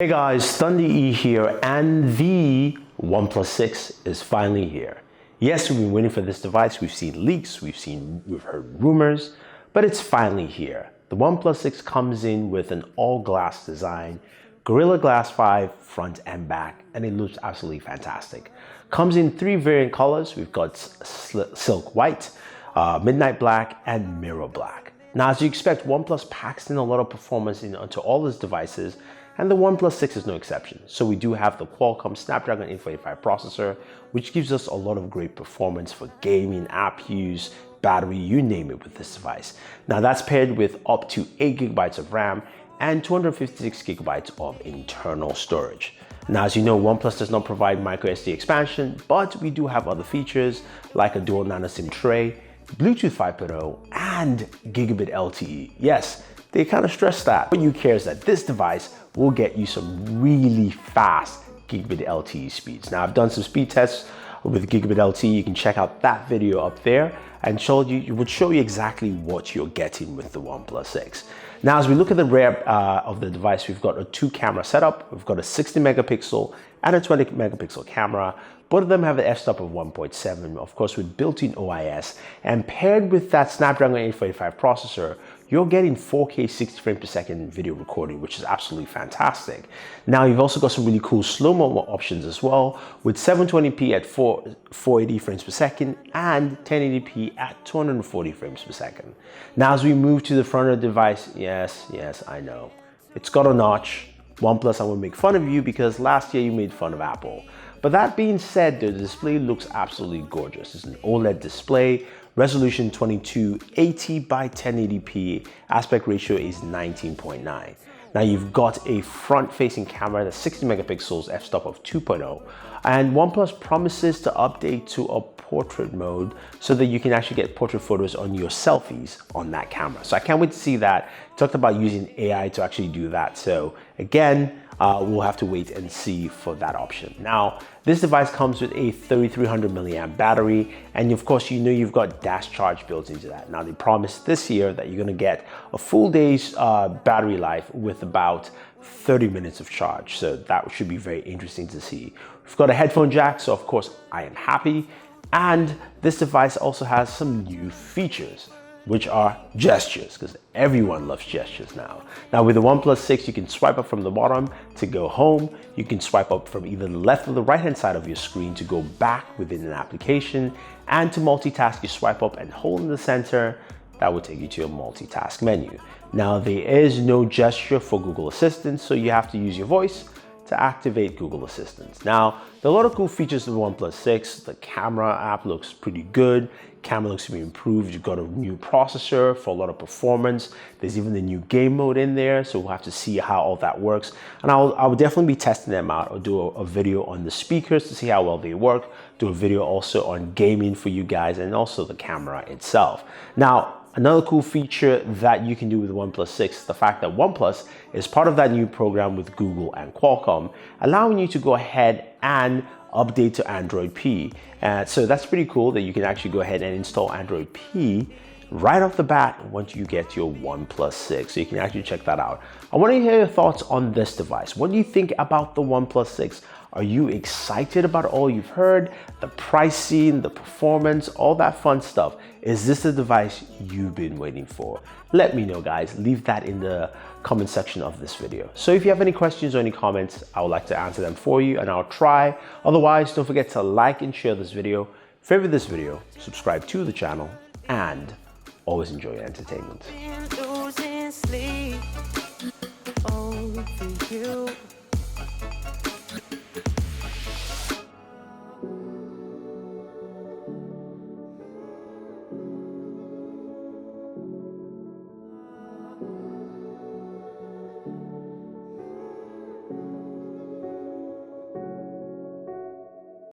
Hey guys, Thunder E here, and the OnePlus 6 is finally here. Yes, we've been waiting for this device. We've seen leaks, we've heard rumors, but it's finally here. The OnePlus 6 comes in with an all-glass design, Gorilla Glass 5 front and back, and it looks absolutely fantastic. Comes in three variant colors. We've got silk white, midnight black, and mirror black. Now, as you expect, OnePlus packs in a lot of performance onto all its devices, and the OnePlus 6 is no exception. So we do have the Qualcomm Snapdragon 845 processor, which gives us a lot of great performance for gaming, app use, battery, you name it with this device. Now that's paired with up to 8 GB of RAM and 256 GB of internal storage. Now, as you know, OnePlus does not provide microSD expansion, but we do have other features like a dual nano SIM tray, Bluetooth 5.0, and Gigabit LTE. Yes, they kind of stress that. What you care is that this device will get you some really fast Gigabit LTE speeds. Now, I've done some speed tests with Gigabit LTE. You can check out that video up there and it would show you exactly what you're getting with the OnePlus 6. Now, as we look at the rear of the device, we've got a 2-camera setup. We've got a 60 megapixel and a 20 megapixel camera. Both of them have an f-stop of 1.7, of course, with built-in OIS. And paired with that Snapdragon 845 processor, you're getting 4K 60 frames per second video recording, which is absolutely fantastic. Now, you've also got some really cool slow-mo options as well, with 720p at 480 frames per second and 1080p at 240 frames per second. Now, as we move to the front of the device, yes, I know, it's got a notch. OnePlus, I will make fun of you because last year you made fun of Apple. But that being said, the display looks absolutely gorgeous. It's an OLED display, resolution 2280 by 1080p, aspect ratio is 19.9. Now you've got a front-facing camera that's 60 megapixels, f-stop of 2.0, and OnePlus promises to update to a portrait mode so that you can actually get portrait photos on your selfies on that camera. So I can't wait to see that. Talked about using AI to actually do that. So again, we'll have to wait and see for that option. Now, this device comes with a 3300 milliamp battery, and of course, you know you've got dash charge built into that. Now, they promised this year that you're gonna get a full day's battery life with about 30 minutes of charge. So that should be very interesting to see. We've got a headphone jack, so of course, I am happy. And this device also has some new features, which are gestures, because everyone loves gestures now. Now with the OnePlus 6, you can swipe up from the bottom to go home. You can swipe up from either the left or the right-hand side of your screen to go back within an application. And to multitask, you swipe up and hold in the center. That will take you to a multitask menu. Now there is no gesture for Google Assistant, so you have to use your voice to activate Google Assistant. Now, there are a lot of cool features of the OnePlus 6. The camera app looks pretty good. Camera looks to be improved. You've got a new processor for a lot of performance. There's even the new game mode in there, so we'll have to see how all that works. And I will definitely be testing them out. I'll do a video on the speakers to see how well they work. Do a video also on gaming for you guys, and also the camera itself. Now, another cool feature that you can do with the OnePlus 6, the fact that OnePlus is part of that new program with Google and Qualcomm, allowing you to go ahead and update to Android P. So that's pretty cool that you can actually go ahead and install Android P right off the bat once you get your OnePlus 6. So you can actually check that out. I want to hear your thoughts on this device. What do you think about the OnePlus 6? Are you excited about all you've heard? The pricing, the performance, all that fun stuff. Is this the device you've been waiting for? Let me know, guys. Leave that in the comment section of this video. So if you have any questions or any comments, I would like to answer them for you, and I'll try. Otherwise, don't forget to like and share this video, favorite this video, subscribe to the channel, and always enjoy your entertainment.